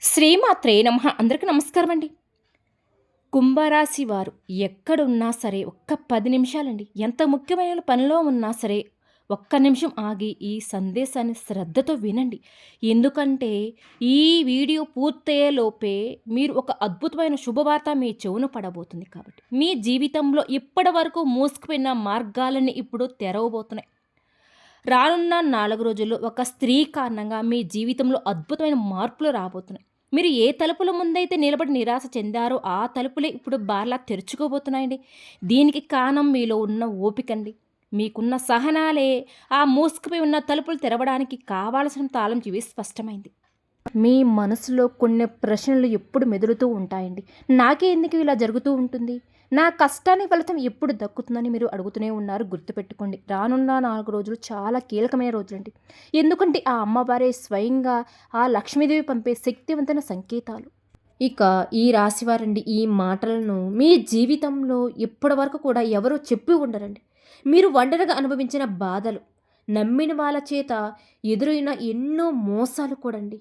శ్రీమాత్రే నమః. అందరికీ నమస్కారం అండి. కుంభరాశి వారు ఎక్కడున్నా సరే ఒక్క 10 నిమిషాలండి. ఎంత ముఖ్యమైన పనిలో ఉన్నా సరే ఒక్క నిమిషం ఆగి ఈ సందేశాన్ని శ్రద్ధతో వినండి. ఎందుకంటే ఈ వీడియో పూర్తయ్యే లోపే మీరు ఒక అద్భుతమైన శుభవార్త మీ చెవున పడబోతుంది కాబట్టి. మీ జీవితంలో ఇప్పటివరకు మూసుకుపోయిన మార్గాలన్నీ ఇప్పుడు తెరవబోతున్నాయి. రానున్న 4 రోజుల్లో ఒక స్త్రీ కారణంగా మీ జీవితంలో అద్భుతమైన మార్పులు రాబోతున్నాయి. మీరు ఏ తలుపుల ముందైతే నిలబడి నిరాశ చెందారో ఆ తలుపులే ఇప్పుడు బార్లా తెరుచుకోబోతున్నాయండి. దీనికి కారణం మీలో ఉన్న ఓపికండి. మీకున్న సహనాలే ఆ మూసుకుపోయి ఉన్న తలుపులు తెరవడానికి కావాల్సిన తాళం చెవి స్పష్టమైంది. మీ మనసులో కొన్ని ప్రశ్నలు ఎప్పుడు మెదులుతూ ఉంటాయండి. నాకే ఎందుకు ఇలా జరుగుతూ ఉంటుంది? నా కష్టానికి ఫలితం ఎప్పుడు దక్కుతుందని మీరు అడుగుతూనే ఉన్నారు. గుర్తుపెట్టుకోండి, రానున్న 4 రోజులు చాలా కీలకమైన రోజులండి. ఎందుకంటే ఆ అమ్మవారే స్వయంగా ఆ లక్ష్మీదేవి పంపే శక్తివంతమైన సంకేతాలు. ఇక ఈ రాశివారండి ఈ మాటలను మీ జీవితంలో ఇప్పటివరకు కూడా ఎవరూ చెప్పి ఉండరండి. మీరు ఒంటరిగా అనుభవించిన బాధలు, నమ్మిన వాళ్ళ చేత ఎదురైన ఎన్నో మోసాలు కూడండి,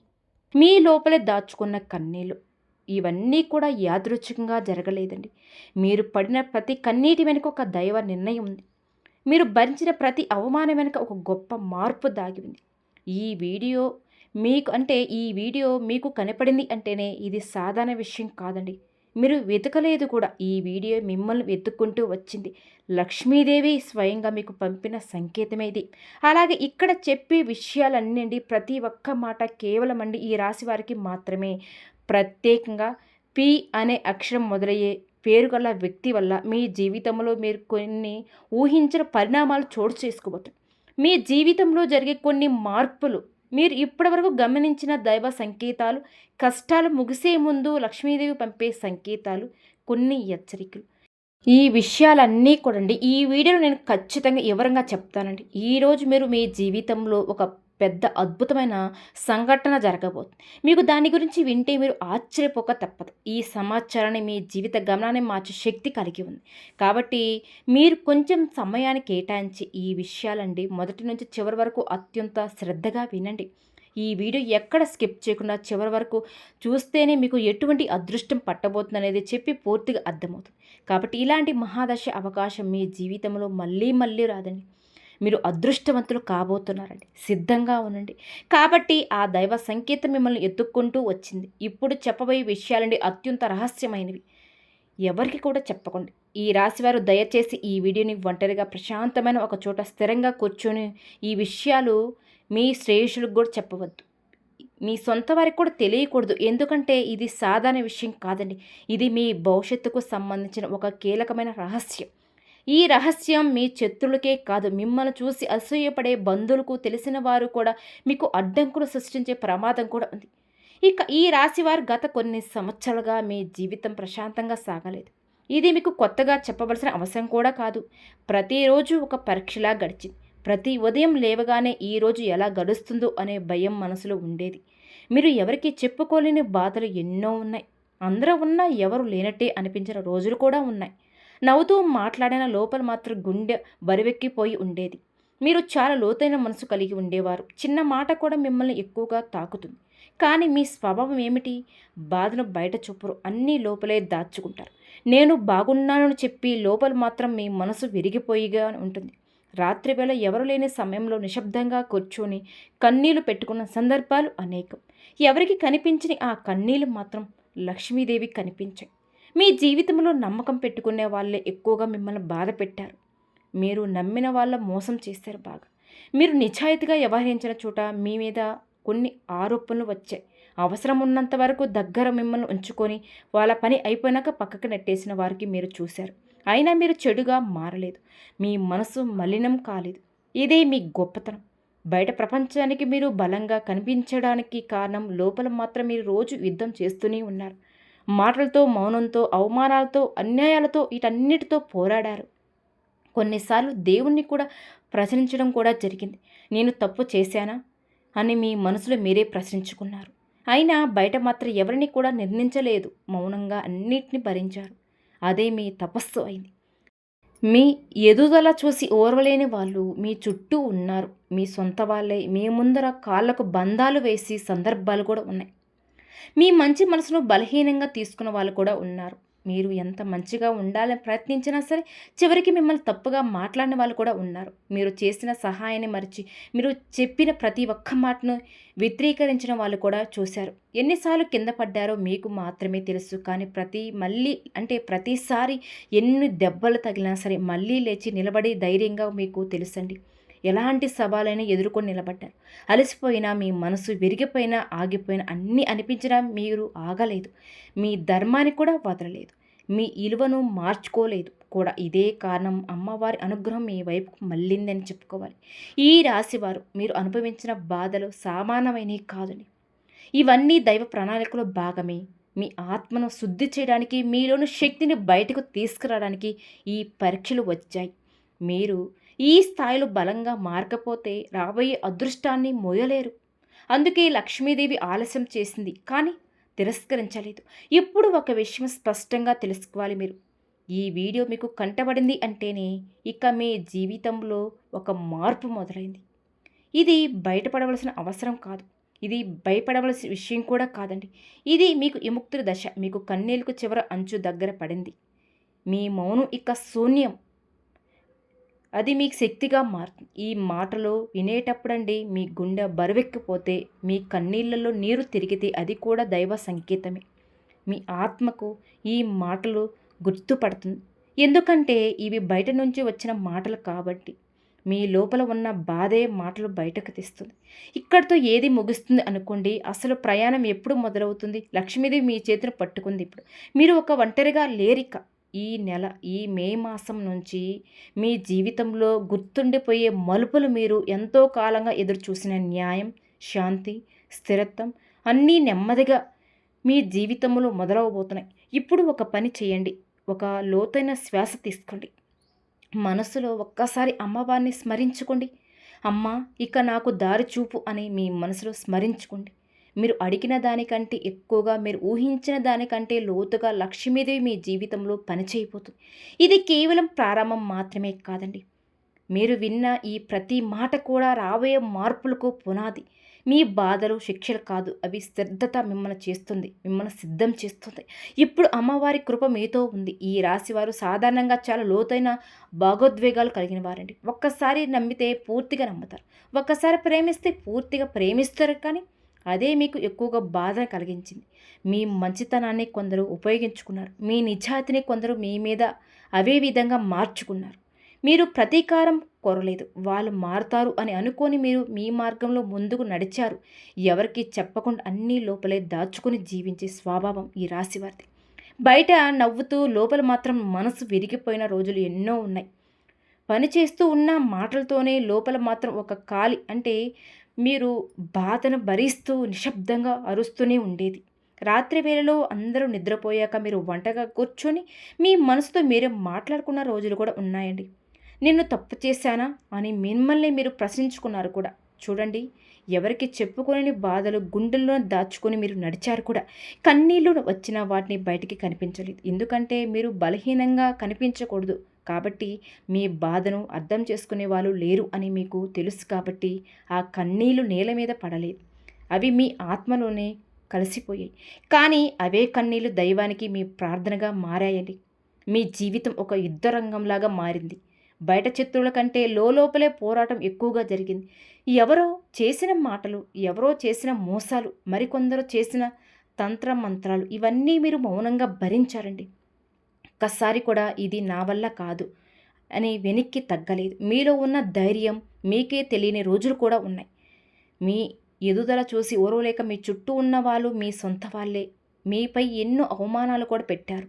మీ లోపలే దాచుకున్న కన్నీళ్ళు, ఇవన్నీ కూడా యాదృచ్ఛికంగా జరగలేదండి. మీరు పడిన ప్రతి కన్నీటి వెనుక ఒక దైవ నిర్ణయం ఉంది. మీరు భరించిన ప్రతి అవమానం వెనుక ఒక గొప్ప మార్పు దాగి ఉంది. ఈ వీడియో ఈ వీడియో మీకు కనపడింది అంటేనే ఇది సాధారణ విషయం కాదండి. మీరు వెతకలేదు కూడా. ఈ వీడియో మిమ్మల్ని వెతుక్కుంటూ వచ్చింది. లక్ష్మీదేవి స్వయంగా మీకు పంపిన సంకేతమే ఇది. అలాగే ఇక్కడ చెప్పే విషయాలన్నీ అండి, ప్రతి ఒక్క మాట కేవలం అండి ఈ రాశి వారికి మాత్రమే. ప్రత్యేకంగా పి అనే అక్షరం మొదలయ్యే పేరు గల వ్యక్తి వల్ల మీ జీవితంలో మీరు కొన్ని ఊహించిన పరిణామాలు చోటు చేసుకోబోతున్నారు. మీ జీవితంలో జరిగే కొన్ని మార్పులు, మీరు ఇప్పటివరకు గమనించిన దైవ సంకేతాలు, కష్టాలు ముగిసే ముందు లక్ష్మీదేవి పంపే సంకేతాలు, కొన్ని హెచ్చరికలు, ఈ విషయాలన్నీ కూడండి ఈ వీడియోలో నేను ఖచ్చితంగా వివరంగా చెప్తానండి. ఈరోజు మీరు మీ జీవితంలో ఒక పెద్ద అద్భుతమైన సంఘటన జరగబోతుంది. మీకు దాని గురించి వింటే మీరు ఆశ్చర్యపోక తప్పదు. ఈ సమాచారాన్ని మీ జీవిత గమనాన్ని మార్చే శక్తి కలిగి ఉంది. కాబట్టి మీరు కొంచెం సమయాన్ని కేటాయించి ఈ విషయాలండి మొదటి నుంచి చివరి వరకు అత్యంత శ్రద్ధగా వినండి. ఈ వీడియో ఎక్కడ స్కిప్ చేయకుండా చివరి వరకు చూస్తేనే మీకు ఎటువంటి అదృష్టం పట్టబోతుంది అనేది చెప్పి పూర్తిగా అర్థమవుతుంది. కాబట్టి ఇలాంటి మహాదశ అవకాశం మీ జీవితంలో మళ్ళీ మళ్ళీ రాదండి. మీరు అదృష్టవంతులు కాబోతున్నారండి. సిద్ధంగా ఉండండి. కాబట్టి ఆ దైవ సంకేతం మిమ్మల్ని ఎత్తుక్కుంటూ వచ్చింది. ఇప్పుడు చెప్పబోయే విషయాలండి అత్యంత రహస్యమైనవి. ఎవరికి కూడా చెప్పకండి. ఈ రాశివారు దయచేసి ఈ వీడియోని ఒంటరిగా ప్రశాంతమైన ఒక చోట స్థిరంగా కూర్చొని ఈ విషయాలు మీ శ్రేయస్సులకు కూడా చెప్పవద్దు. మీ సొంత వారికి కూడా తెలియకూడదు. ఎందుకంటే ఇది సాధారణ విషయం కాదండి. ఇది మీ భవిష్యత్తుకు సంబంధించిన ఒక కీలకమైన రహస్యం. ఈ రహస్యం మీ శత్రులకే కాదు, మిమ్మల్ని చూసి అసూయపడే బంధువులకు, తెలిసిన వారు కూడా మీకు అడ్డంకులు సృష్టించే ప్రమాదం కూడా ఉంది. ఇక ఈ రాశివారు గత కొన్ని సంవత్సరాలుగా మీ జీవితం ప్రశాంతంగా సాగలేదు. ఇది మీకు కొత్తగా చెప్పవలసిన అవసరం కూడా కాదు. ప్రతిరోజు ఒక పరీక్షలా గడిచింది. ప్రతి ఉదయం లేవగానే ఈరోజు ఎలా గడుస్తుందో అనే భయం మనసులో ఉండేది. మీరు ఎవరికి చెప్పుకోలేని బాధలు ఎన్నో ఉన్నాయి. అందరూ ఉన్నా ఎవరు లేనట్టే అనిపించిన రోజులు కూడా ఉన్నాయి. నవ్వుతూ మాట్లాడిన లోపల మాత్రం గుండె బరువెక్కిపోయి ఉండేది. మీరు చాలా లోతైన మనసు కలిగి ఉండేవారు. చిన్న మాట కూడా మిమ్మల్ని ఎక్కువగా తాకుతుంది. కానీ మీ స్వభావం ఏమిటి? బాధను బయట చూపరు, అన్నీ లోపలే దాచుకుంటారు. నేను బాగున్నానని చెప్పి లోపల మాత్రం మీ మనసు విరిగిపోయిగా ఉంటుంది. రాత్రివేళ ఎవరు లేని సమయంలో నిశ్శబ్దంగా కూర్చొని కన్నీళ్లు పెట్టుకున్న సందర్భాలు అనేకం. ఎవరికి కనిపించని ఆ కన్నీళ్లు మాత్రం లక్ష్మీదేవి కనిపించాయి. మీ జీవితంలో నమ్మకం పెట్టుకునే వాళ్ళే ఎక్కువగా మిమ్మల్ని బాధ పెట్టారు. మీరు నమ్మిన వాళ్ళ మోసం చేశారు బాగా. మీరు నిజాయితీగా వ్యవహరించిన చోట మీ మీద కొన్ని ఆరోపణలు వచ్చాయి. అవసరం ఉన్నంత వరకు దగ్గర మిమ్మల్ని ఉంచుకొని వాళ్ళ పని అయిపోయినాక పక్కకు నెట్టేసిన వారికి మీరు చూశారు. అయినా మీరు చెడుగా మారలేదు. మీ మనసు మలినం కాలేదు. ఇదే మీ గొప్పతనం. బయట ప్రపంచానికి మీరు బలంగా కనిపించడానికి కారణం లోపల మాత్రం మీరు రోజు యుద్ధం చేస్తూనే ఉన్నారు. మాటలతో, మౌనంతో, అవమానాలతో, అన్యాయాలతో, వీటన్నిటితో పోరాడారు. కొన్నిసార్లు దేవుణ్ణి కూడా ప్రశ్నించడం కూడా జరిగింది. నేను తప్పు చేశానా అని మీ మనసులో మీరే ప్రశ్నించుకున్నారు. అయినా బయట మాత్రం ఎవరిని కూడా నిర్ణయించలేదు. మౌనంగా అన్నిటిని భరించారు. అదే మీ తపస్సు అయింది. మీ ఎదుగుదల చూసి ఓర్వలేని వాళ్ళు మీ చుట్టూ ఉన్నారు. మీ సొంత వాళ్ళే మీ ముందర కాళ్ళకు బంధాలు వేసి సందర్భాలు కూడా ఉన్నాయి. మీ మంచి మనసును బలహీనంగా తీసుకున్న వాళ్ళు కూడా ఉన్నారు. మీరు ఎంత మంచిగా ఉండాలని ప్రయత్నించినా సరే, చివరికి మిమ్మల్ని తప్పుగా మాట్లాడిన వాళ్ళు కూడా ఉన్నారు. మీరు చేసిన సహాయాన్ని మరిచి, మీరు చెప్పిన ప్రతి ఒక్క మాటను వ్యతిరేకరించిన వాళ్ళు కూడా చూశారు. ఎన్నిసార్లు కింద పడ్డారో మీకు మాత్రమే తెలుసు. కానీ ప్రతిసారి ఎన్ని దెబ్బలు తగిలినా సరే మళ్ళీ లేచి నిలబడి ధైర్యంగా మీకు తెలుసండి. ఎలాంటి సవాలైనా ఎదుర్కొని నిలబడ్డారు. అలసిపోయినా, మీ మనసు విరిగిపోయినా, ఆగిపోయినా, అన్నీ అనిపించినా మీరు ఆగలేదు. మీ ధర్మాన్ని కూడా వదలలేదు. మీ ఇలువను మార్చుకోలేదు కూడా. ఇదే కారణం అమ్మవారి అనుగ్రహం మీ వైపుకు మళ్ళిందని చెప్పుకోవాలి. ఈ రాశివారు మీరు అనుభవించిన బాధలు సామాన్యమైనవి కాదండి. ఇవన్నీ దైవ ప్రణాళికలో భాగమే. మీ ఆత్మను శుద్ధి చేయడానికి, మీలోని శక్తిని బయటకు తీసుకురావడానికి ఈ పరీక్షలు వచ్చాయి. మీరు ఈ స్థాయిలో బలంగా మారకపోతే రాబోయే అదృష్టాన్ని మోయలేరు. అందుకే లక్ష్మీదేవి ఆలస్యం చేసింది, కానీ తిరస్కరించలేదు. ఇప్పుడు ఒక విషయం స్పష్టంగా తెలుసుకోవాలి మీరు. ఈ వీడియో మీకు కంటపడింది అంటేనే ఇక మీ జీవితంలో ఒక మార్పు మొదలైంది. ఇది బయటపడవలసిన అవసరం కాదు. ఇది భయపడవలసిన విషయం కూడా కాదండి. ఇది మీకు విముక్తి దశ. మీకు కన్నీళ్లకు చివర అంచు దగ్గర పడింది. మీ మౌనం ఇక శూన్యం. అది మీకు శక్తిగా మారుతుంది. ఈ మాటలు వినేటప్పుడండి మీ గుండె బరువెక్కిపోతే, మీ కన్నీళ్ళలో నీరు తిరిగితే అది కూడా దైవ సంకేతమే. మీ ఆత్మకు ఈ మాటలు గుర్తుపడుతుంది. ఎందుకంటే ఇవి బయట నుంచి వచ్చిన మాటలు కాబట్టి. మీ లోపల ఉన్న బాధే మాటలు బయటకు తెస్తుంది. ఇక్కడితో ఏది ముగుస్తుంది అనుకోండి. అసలు ప్రయాణం ఎప్పుడు మొదలవుతుంది? లక్ష్మీదేవి మీ చేతిని పట్టుకుంది ఇప్పుడు. మీరు ఒక ఒంటరిగా లేరిక. ఈ నెల, ఈ మే మాసం నుంచి మీ జీవితంలో గుర్తుండిపోయే మలుపులు, మీరు ఎంతో కాలంగా ఎదురు చూసిన న్యాయం, శాంతి, స్థిరత్వం అన్నీ నెమ్మదిగా మీ జీవితంలో మొదలవబోతున్నాయి. ఇప్పుడు ఒక పని చేయండి. ఒక లోతైన శ్వాస తీసుకోండి. మనసులో ఒక్కసారి అమ్మవారిని స్మరించుకోండి. అమ్మ, ఇక నాకు దారి చూపు అని మీ మనసులో స్మరించుకోండి. మీరు అడిగిన దానికంటే ఎక్కువగా, మీరు ఊహించిన దానికంటే లోతుగా లక్ష్మీదేవి మీ జీవితంలో పనిచేయబోతుంది. ఇది కేవలం ప్రారంభం మాత్రమే కాదండి. మీరు విన్న ఈ ప్రతి మాట కూడా రాబోయే మార్పులకు పునాది. మీ బాధలు శిక్షలు కాదు, అవి శ్రద్ధత మిమ్మల్ని సిద్ధం చేస్తుంది. ఇప్పుడు అమ్మవారి కృప మీతో ఉంది. ఈ రాశివారు సాధారణంగా చాలా లోతైన భాగోద్వేగాలు కలిగిన వారండి. ఒక్కసారి నమ్మితే పూర్తిగా నమ్ముతారు. ఒక్కసారి ప్రేమిస్తే పూర్తిగా ప్రేమిస్తారు. కానీ అదే మీకు ఎక్కువగా బాధను కలిగించింది. మీ మంచితనాన్ని కొందరు ఉపయోగించుకున్నారు. మీ నిజాయితీని కొందరు మీ మీద అవే విధంగా మార్చుకున్నారు. మీరు ప్రతీకారం కోరలేదు. వాళ్ళు మారుతారు అని అనుకొని మీరు మీ మార్గంలో ముందుకు నడిచారు. ఎవరికి చెప్పకుండా అన్నీ లోపలే దాచుకొని జీవించే స్వభావం ఈ రాశివారిది. బయట నవ్వుతూ లోపల మాత్రం మనసు విరిగిపోయిన రోజులు ఎన్నో ఉన్నాయి. పని చేస్తూ ఉన్న మాటలతోనే లోపల మాత్రం ఒక ఖాళీ. మీరు బాధను భరిస్తూ నిశ్శబ్దంగా అరుస్తూనే ఉండేది. రాత్రి వేళలో అందరూ నిద్రపోయాక మీరు వంటగా కూర్చొని మీ మనసుతో మీరే మాట్లాడుకున్న రోజులు కూడా ఉన్నాయండి. నిన్ను తప్పు చేశానా అని మిమ్మల్ని మీరు ప్రశ్నించుకున్నారు కూడా. చూడండి, ఎవరికి చెప్పుకోలేని బాధలు గుండెల్లో దాచుకొని మీరు నడిచారు కూడా. కన్నీళ్లు వచ్చిన వాటిని బయటికి కనిపించలేదు. ఎందుకంటే మీరు బలహీనంగా కనిపించకూడదు కాబట్టి. మీ బాధను అర్థం చేసుకునే వాళ్ళు లేరు అని మీకు తెలుసు కాబట్టి ఆ కన్నీళ్లు నేల మీద పడలేదు. అవి మీ ఆత్మలోనే కలిసిపోయాయి. కానీ అవే కన్నీళ్లు దైవానికి మీ ప్రార్థనగా మారాయండి. మీ జీవితం ఒక యుద్ధ రంగంలాగా మారింది. బయట శత్రువుల కంటే లోపలే పోరాటం ఎక్కువగా జరిగింది. ఎవరో చేసిన మాటలు, ఎవరో చేసిన మోసాలు, మరికొందరు చేసిన తంత్ర మంత్రాలు, ఇవన్నీ మీరు మౌనంగా భరించారండి. ఒక్కసారి కూడా ఇది నా వల్ల కాదు అని వెనక్కి తగ్గలేదు. మీలో ఉన్న ధైర్యం మీకే తెలియని రోజులు కూడా ఉన్నాయి. మీ ఎదుదల చూసి ఓర్వలేక మీ చుట్టూ ఉన్న వాళ్ళు, మీ సొంత వాళ్ళే మీపై ఎన్నో అవమానాలు కూడా పెట్టారు.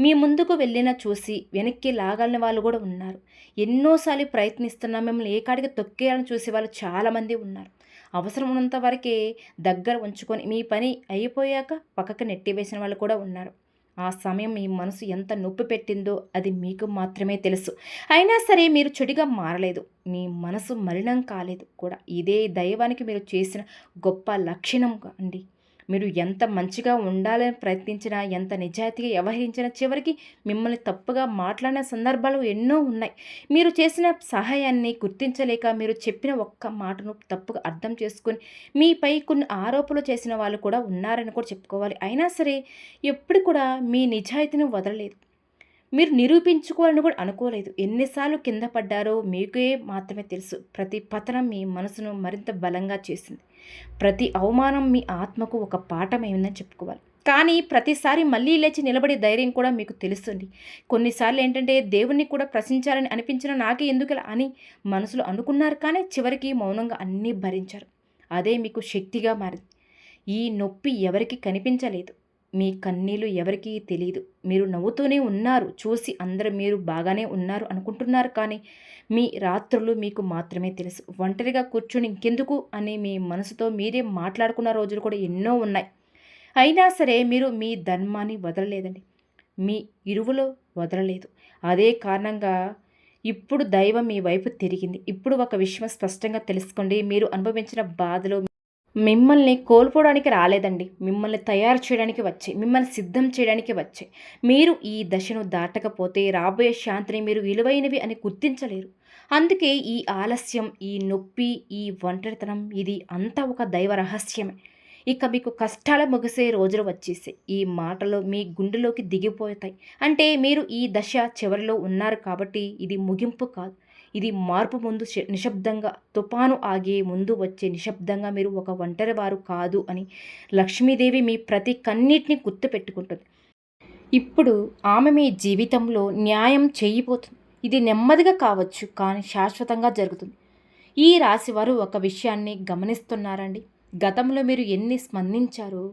మీ ముందుకు వెళ్ళిన చూసి వెనక్కి లాగాలని వాళ్ళు కూడా ఉన్నారు. ఎన్నోసార్లు ప్రయత్నిస్తున్నా మిమ్మల్ని ఏ కాడికి తొక్కేయాలని చూసే వాళ్ళు చాలామంది ఉన్నారు. అవసరం ఉన్నంత వరకే దగ్గర ఉంచుకొని మీ పని అయిపోయాక పక్కకు నెట్టివేసిన వాళ్ళు కూడా ఉన్నారు. ఆ సమయం మీ మనసు ఎంత నొప్పి పెట్టిందో అది మీకు మాత్రమే తెలుసు. అయినా సరే మీరు చెడుగా మారలేదు. మీ మనసు మలినం కాలేదు కూడా. ఇదే దైవానికి మీరు చేసిన గొప్ప లక్షణం అండి. మీరు ఎంత మంచిగా ఉండాలని ప్రయత్నించినా, ఎంత నిజాయితీగా వ్యవహరించినా చివరికి మిమ్మల్ని తప్పుగా మాట్లాడిన సందర్భాలు ఎన్నో ఉన్నాయి. మీరు చేసిన సహాయాన్ని గుర్తించలేక మీరు చెప్పిన ఒక్క మాటను తప్పుగా అర్థం చేసుకొని మీపై కొన్ని ఆరోపణలు చేసిన వాళ్ళు కూడా ఉన్నారని కూడా చెప్పుకోవాలి. అయినా సరే ఎప్పుడు కూడా మీ నిజాయితీని వదలలేదు. మీరు నిరూపించుకోవాలని కూడా అనుకోలేదు. ఎన్నిసార్లు కింద పడ్డారో మీకే మాత్రమే తెలుసు. ప్రతి పతనం మీ మనసును మరింత బలంగా చేసింది. ప్రతి అవమానం మీ ఆత్మకు ఒక పాఠమైందని చెప్పుకోవాలి. కానీ ప్రతిసారి మళ్ళీ లేచి నిలబడే ధైర్యం కూడా మీకు తెలుస్తుంది. కొన్నిసార్లు ఏంటంటే దేవుణ్ణి కూడా ప్రశ్నించాలని అనిపించిన నాకే ఎందుకలా అని మనసులో అనుకున్నారు. కానీ చివరికి మౌనంగా అన్నీ భరించారు. అదే మీకు శక్తిగా మారింది. ఈ నొప్పి ఎవరికి కనిపించలేదు. మీ కన్నీళ్ళు ఎవరికీ తెలీదు. మీరు నవ్వుతూనే ఉన్నారు. చూసి అందరూ మీరు బాగానే ఉన్నారు అనుకుంటున్నారు. కానీ మీ రాత్రులు మీకు మాత్రమే తెలుసు. ఒంటరిగా కూర్చుని ఇంకెందుకు అని మీ మనసుతో మీరే మాట్లాడుకున్న రోజులు కూడా ఎన్నో ఉన్నాయి. అయినా సరే మీరు మీ ధర్మాన్ని వదలలేదండి. మీ ఇరువులో వదలలేదు. అదే కారణంగా ఇప్పుడు దైవం మీ వైపు తిరిగింది. ఇప్పుడు ఒక విషయం స్పష్టంగా తెలుసుకోండి. మీరు అనుభవించిన బాధలు మిమ్మల్ని కోల్పోవడానికి రాలేదండి. మిమ్మల్ని తయారు చేయడానికి వచ్చాయి. మిమ్మల్ని సిద్ధం చేయడానికి వచ్చాయి. మీరు ఈ దశను దాటకపోతే రాబోయే శాంతిని మీరు విలువైనవి అని గుర్తించలేరు. అందుకే ఈ ఆలస్యం, ఈ నొప్పి, ఈ ఒంటరితనం ఇది అంతా ఒక దైవ రహస్యమే. ఇక మీకు కష్టాలు ముగిసే రోజులు వచ్చేసాయి. ఈ మాటలు మీ గుండెలోకి దిగిపోతాయి. అంటే మీరు ఈ దశ చివరిలో ఉన్నారు కాబట్టి ఇది ముగింపు కాదు. ఇది మార్పు ముందు నిశ్శబ్దంగా తుఫాను ఆగే ముందు వచ్చే నిశ్శబ్దంగా మీరు ఒక ఒంటరి వారు కాదు అని లక్ష్మీదేవి మీ ప్రతి కన్నీటిని గుర్తుపెట్టుకుంటుంది. ఇప్పుడు ఆమె మీ జీవితంలో న్యాయం చేయబోతుంది. ఇది నెమ్మదిగా కావచ్చు కానీ శాశ్వతంగా జరుగుతుంది. ఈ రాశివారు ఒక విషయాన్ని గమనిస్తున్నారండి. గతంలో మీరు ఎన్ని స్పందించారో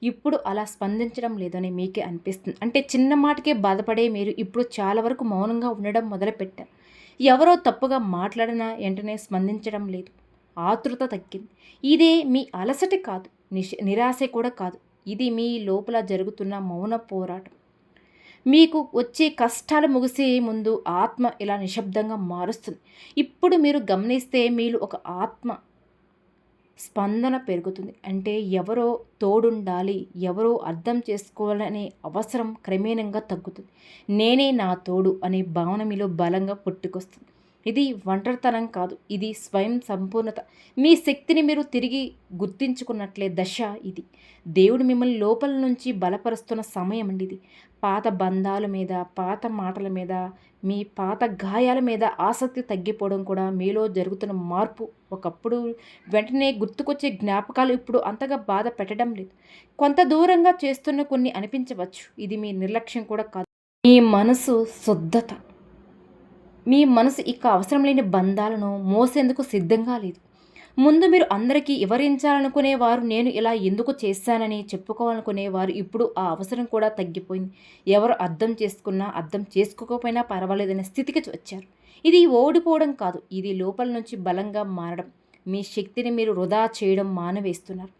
ఇప్పుడు అలా స్పందించడం లేదని మీకే అనిపిస్తుంది. అంటే చిన్న మాటకే బాధపడే మీరు ఇప్పుడు చాలా వరకు మౌనంగా ఉండడం మొదలుపెట్టారు. ఎవరో తప్పుగా మాట్లాడినా వెంటనే స్పందించడం లేదు. ఆతృత తగ్గింది. ఇదే మీ అలసట కాదు, నిరాశ కూడా కాదు. ఇది మీ లోపల జరుగుతున్న మౌన పోరాటం. మీకు వచ్చే కష్టాలు ముగిసే ముందు ఆత్మ ఇలా నిశ్శబ్దంగా మారుస్తుంది. ఇప్పుడు మీరు గమనిస్తే మీరు ఒక ఆత్మ స్పందన పెరుగుతుంది. అంటే ఎవరో తోడుండాలి, ఎవరో అర్థం చేసుకోవాలనే అవసరం క్రమేణంగా తగ్గుతుంది. నేనే నా తోడు అనే భావన మీలో బలంగా పుట్టుకొస్తుంది. ఇది ఒంటరితనం కాదు, ఇది స్వయం సంపూర్ణత. మీ శక్తిని మీరు తిరిగి గుర్తించుకున్నట్లే దశ ఇది. దేవుడు మిమ్మల్ని లోపల నుంచి బలపరుస్తున్న సమయం అండి ఇది. పాత బంధాల మీద, పాత మాటల మీద, మీ పాత గాయాల మీద ఆసక్తి తగ్గిపోవడం కూడా మీలో జరుగుతున్న మార్పు. ఒకప్పుడు వెంటనే గుర్తుకొచ్చే జ్ఞాపకాలు ఇప్పుడు అంతగా బాధ పెట్టడం లేదు. కొంత దూరంగా చేస్తున్న కొన్ని అనిపించవచ్చు. ఇది మీ నిర్లక్ష్యం కూడా కాదు, మీ మనసు శుద్ధత. మీ మనసు ఇక అవసరం లేని బంధాలను మోసేందుకు సిద్ధంగా లేదు. ముందు మీరు అందరికీ వివరించాలనుకునేవారు, నేను ఇలా ఎందుకు చేశానని చెప్పుకోవాలనుకునేవారు ఇప్పుడు ఆ అవసరం కూడా తగ్గిపోయింది. ఎవరు అర్థం చేసుకున్నా అర్థం చేసుకోకపోయినా పర్వాలేదనే స్థితికి వచ్చారు. ఇది ఓడిపోవడం కాదు, ఇది లోపల నుంచి బలంగా మారడం. మీ శక్తిని మీరు వృధా చేయడం మానవేస్తున్నారు.